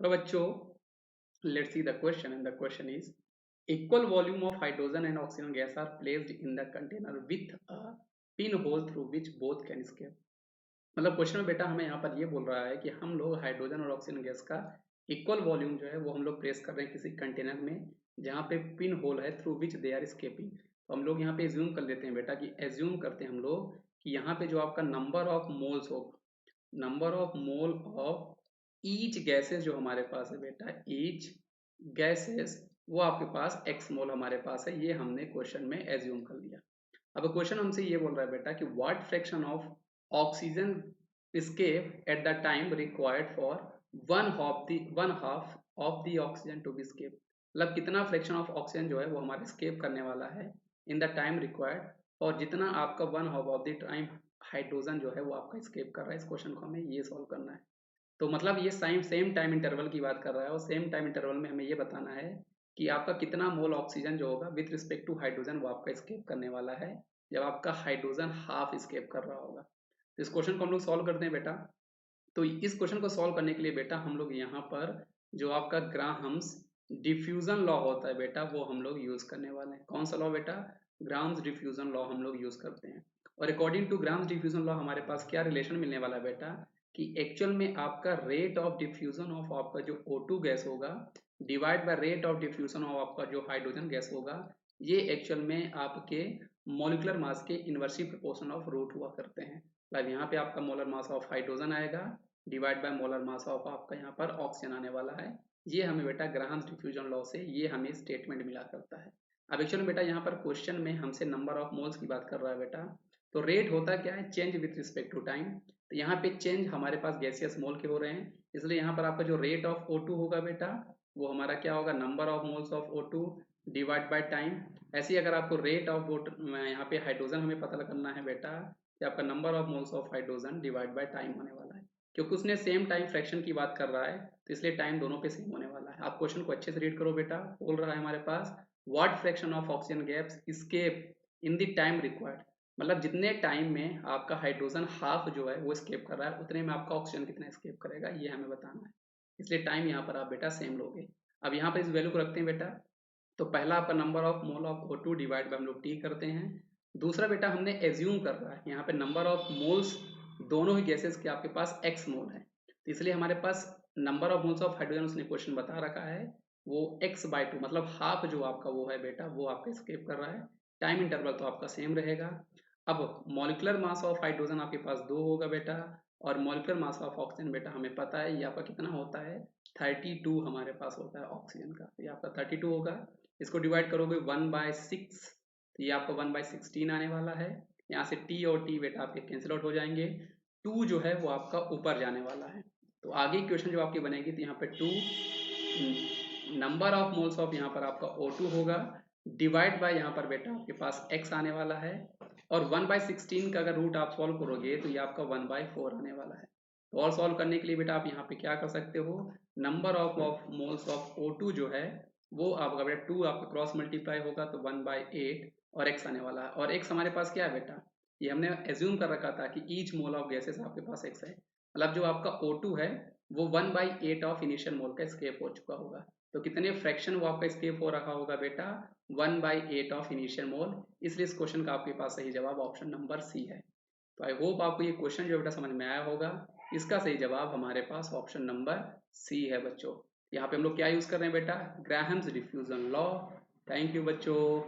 तो बच्चों, let's see the question, and the question is equal volume of hydrogen and oxygen gas are placed in the container with a pinhole through which both can escape. मतलब question में बेटा हमें यहाँ पर ये बोल रहा है कि हम लोग हाइड्रोजन और ऑक्सीजन गैस का इक्वल वॉल्यूम जो है वो हम लोग प्लेस कर रहे हैं किसी कंटेनर में जहाँ पे पिन होल है through which they are escaping. तो हम लोग यहाँ पे एज्यूम कर लेते हैं बेटा कि एज्यूम करते हैं हम लोग कि यहाँ पे जो आपका number of mole of each gases जो हमारे पास है बेटा, ईच गैसेस वो आपके पास एक्स मोल हमारे पास है, ये हमने क्वेश्चन में एज्यूम कर लिया। अब क्वेश्चन हमसे ये बोल रहा है बेटा कि what fraction of oxygen escape at the time required for one half of the oxygen to be escape। मतलब कितना फ्रैक्शन ऑफ ऑक्सीजन जो है वो हमारा escape करने वाला है इन द टाइम रिक्वायर्ड, और जितना आपका one half of the time hydrogen जो है वो आपका escape कर रहा है। इस क्वेश्चन को हमें ये सॉल्व करना है। तो मतलब ये सेम टाइम इंटरवल की बात कर रहा है, और सेम टाइम इंटरवल में हमें ये बताना है कि आपका कितना मोल ऑक्सीजन जो होगा विथ रिस्पेक्ट टू हाइड्रोजन वो आपका escape करने वाला है जब आपका हाइड्रोजन हाफ escape कर रहा होगा। तो इस क्वेश्चन को हम लोग सॉल्व करते हैं बेटा। तो इस क्वेश्चन को सॉल्व करने के लिए बेटा हम लोग यहाँ पर जो आपका ग्राहम्स डिफ्यूजन लॉ होता है बेटा वो हम लोग यूज करने वाले हैं। कौन सा लॉ बेटा? ग्राहम्स डिफ्यूजन लॉ हम लोग यूज करते हैं। और according to Graham's diffusion law हमारे पास क्या रिलेशन मिलने वाला है बेटा कि एक्चुअल में आपका रेट ऑफ डिफ्यूजन ऑफ आपका जो O2 गैस होगा divide by rate of diffusion of आपका जो हाइड्रोजन गैस होगा, ये एक्चुअल में आपके मॉलिक्यूलर मास के इनवर्सली प्रोपोर्शन ऑफ रूट हुआ करते हैं। मतलब यहाँ पे आपका मोलर मास ऑफ हाइड्रोजन आएगा divide by molar mass of आपका यहाँ पर ऑक्सीजन आने वाला है। ये हमें बेटा ग्राहम्स डिफ्यूजन लॉ से ये हमें स्टेटमेंट मिला करता है। अब एक्चुअली बेटा यहाँ पर क्वेश्चन में हमसे नंबर ऑफ मोल्स की बात कर रहा है बेटा। तो रेट होता क्या है? Change with respect to time. तो यहाँ पे चेंज हमारे पास गैसियस मोल के हो रहे हैं, इसलिए यहाँ पर आपका जो रेट ऑफ O2 होगा बेटा वो हमारा क्या होगा? Number of moles of O2 divide by time. ऐसे ही अगर आपको रेट ऑफ यहाँ पे हाइड्रोजन हमें पता करना है बेटा कि आपका number of moles of hydrogen divide by time होने वाला है। क्योंकि उसने सेम टाइम फ्रैक्शन की बात कर रहा है तो इसलिए टाइम दोनों पे सेम होने वाला है। आप क्वेश्चन को अच्छे से रीड करो बेटा। बोल रहा है हमारे पास what fraction of oxygen gas escape in the time required. मतलब जितने टाइम में आपका हाइड्रोजन हाफ जो है वो एस्केप कर रहा है उतने में आपका ऑक्सीजन कितना एस्केप करेगा ये हमें बताना है। इसलिए टाइम यहाँ पर आप बेटा सेम लोगे। अब यहाँ पर इस वैल्यू को रखते हैं बेटा। तो पहला आपका number of mole of O2 divide by हम लोग T करते हैं। दूसरा बेटा हमने एज्यूम कर रहा है यहाँ पे नंबर ऑफ मोल्स दोनों ही गैसेस के आपके पास x मोल है, तो इसलिए हमारे पास number of moles of hydrogen उसने क्वेश्चन बता रखा है वो x/2 मतलब हाफ जो आपका वो है बेटा वो आपका स्केप कर रहा है। टाइम इंटरवल तो आपका सेम रहेगा। अब मॉलिक्यूलर मास ऑफ हाइड्रोजन आपके पास 2 होगा बेटा, और मॉलिक्यूलर मास ऑफ ऑक्सीजन बेटा हमें पता है ये आपका कितना होता है 32 हमारे पास होता है ऑक्सीजन का, तो ये आपका 32 होगा। इसको डिवाइड करोगे 1/6 तो ये आपका 1/16 आने वाला है। यहाँ से T और T बेटा आपके कैंसिल आउट हो जाएंगे। 2 जो है वो आपका ऊपर जाने वाला है। तो आगे क्वेश्चन जो आपकी बनेगी तो यहाँ पे 2 नंबर ऑफ मोल्स ऑफ यहाँ पर आपका O2 होगा डिवाइड बाय यहाँ पर बेटा आपके पास x आने वाला है, और 1/16 का अगर रूट आप सॉल्व करोगे तो ये आपका 1/4 आने वाला है। तो और सॉल्व करने के लिए बेटा आप यहाँ पे क्या कर सकते हो, number of moles of O2 जो है वो आपका बेटा 2 आपका क्रॉस मल्टीप्लाई होगा तो 1/8 और x आने वाला है। और x हमारे पास क्या है बेटा, ये हमने एज्यूम कर रखा था कि ईच मोल ऑफ गैसेस आपके पास x है। मतलब जो आपका O2 है वो 1/8 ऑफ इनिशियल मोल का स्केप हो चुका होगा। तो कितने फ्रैक्शन वो आपका स्केप हो रखा होगा बेटा 1/8 ऑफ इनिशियल मोल। इसलिए इस क्वेश्चन का आपके पास सही जवाब ऑप्शन नंबर सी है। तो आई होप आपको ये क्वेश्चन जो बेटा समझ में आया होगा। इसका सही जवाब हमारे पास ऑप्शन नंबर सी है बच्चों। यहाँ पे हम लोग क्या यूज कर रहे हैं बेटा, Graham's diffusion law. Thank you बच्चों।